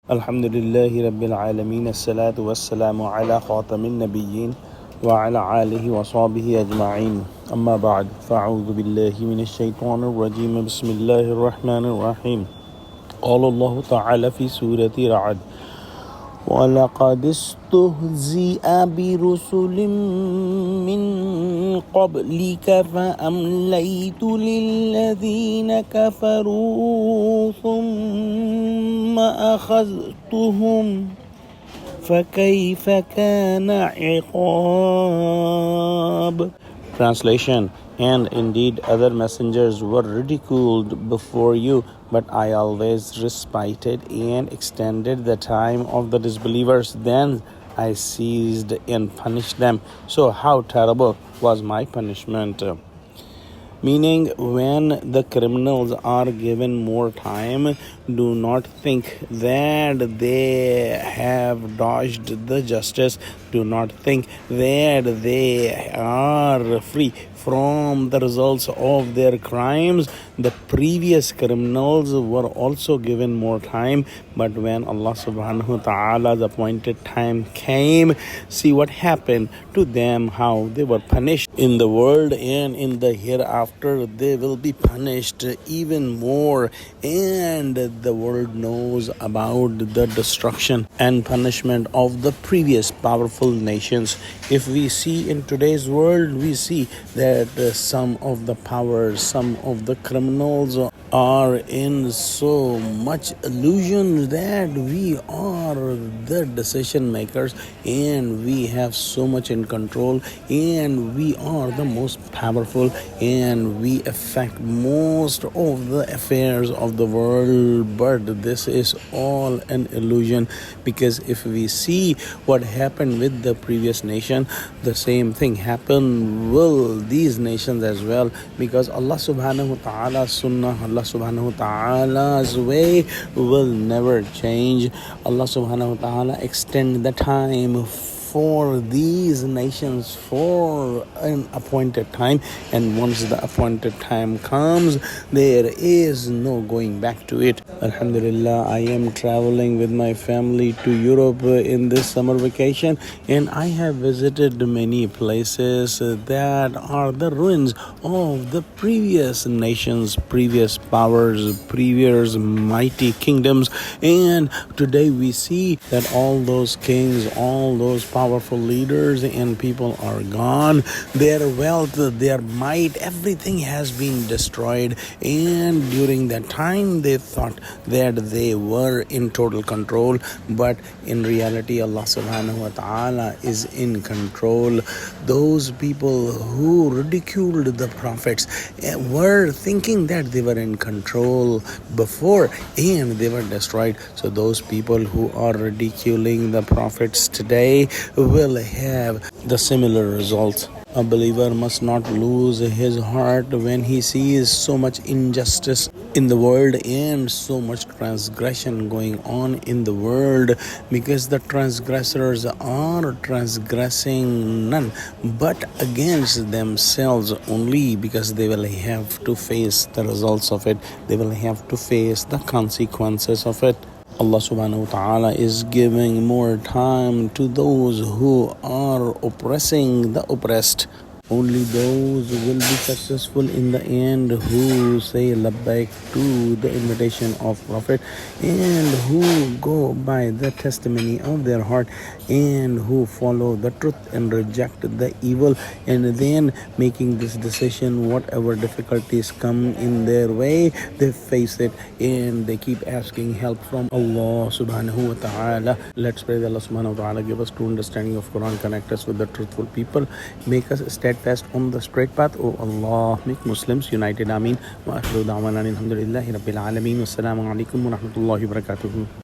Alhamdulillahi Rabbil Alameen. As-salatu was-salamu ala khatamin nabiyyin wa ala alihi wa sahbihi ajma'in. Amma ba'd. Fa'udhu billahi minash shaitanir rajim. Bismillahir rahmanir rahim. Qala Allah ta'ala fi surati Ra'ad. وَلَقَدِ اسْتُهْزِئَ بِرُسُلٍ مِّن قَبْلِكَ فَأَمْلَيْتُ لِلَّذِينَ كَفَرُوا ثُمَّ أَخَذْتُهُمْ فَكَيْفَ كَانَ عِقَابِ. Translation: And indeed other messengers were ridiculed before you, but I always respited and extended the time of the disbelievers. Then I seized and punished them. So how terrible was my punishment. Meaning, when the criminals are given more time, do not think that they have dodged the justice. Do not think that they are free from the results of their crimes. The previous criminals were also given more time, but when Allah subhanahu wa ta'ala's appointed time came, see what happened to them, how they were punished in the world, and in the hereafter they will be punished even more. And the world knows about the destruction and punishment of the previous powerful nations. If we see in today's world, we see that some of the powers, some of the criminals are in so much illusion that we are the decision makers and we have so much in control and we are the most powerful and we affect most of the affairs of the world. But this is all an illusion, because if we see what happened with the previous nation, the same thing happen will these nations as well, because Allah subhanahu wa ta'ala's sunnah, Allah subhanahu wa ta'ala's way will never change. Allah subhanahu wa ta'ala extend the time for these nations for an appointed time, and once the appointed time comes, there is no going back to it. Alhamdulillah, I am traveling with my family to Europe in this summer vacation, and I have visited many places that are the ruins of the previous nations, previous powers, previous mighty kingdoms. And today we see that all those kings, all those powerful leaders and people are gone. Their wealth, their might, everything has been destroyed. And during that time they thought that they were in total control, but in reality Allah subhanahu wa ta'ala is in control. Those people who ridiculed the prophets were thinking that they were in control before and they were destroyed. So those people who are ridiculing the prophets today will have the similar results. A believer must not lose his heart when he sees so much injustice in the world and so much transgression going on in the world, because the transgressors are transgressing none but against themselves only, because they will have to face the results of it. They will have to face the consequences of it. Allah subhanahu wa ta'ala is giving more time to those who are oppressing the oppressed. Only those will be successful in the end who say labbaik to the invitation of Prophet, and who go by the testimony of their heart, and who follow the truth and reject the evil, and then making this decision, whatever difficulties come in their way, they face it and they keep asking help from Allah subhanahu wa ta'ala. Let's pray that Allah subhanahu wa ta'ala give us true understanding of Quran, connect us with the truthful people, make us steadfast on the straight path. Oh Allah, make Muslims united. Ameen. Wa akhiru da'wana alhamdulillahi rabbil alameen. Wassalamu alaikum wa rahmatullahi wa barakatuhu.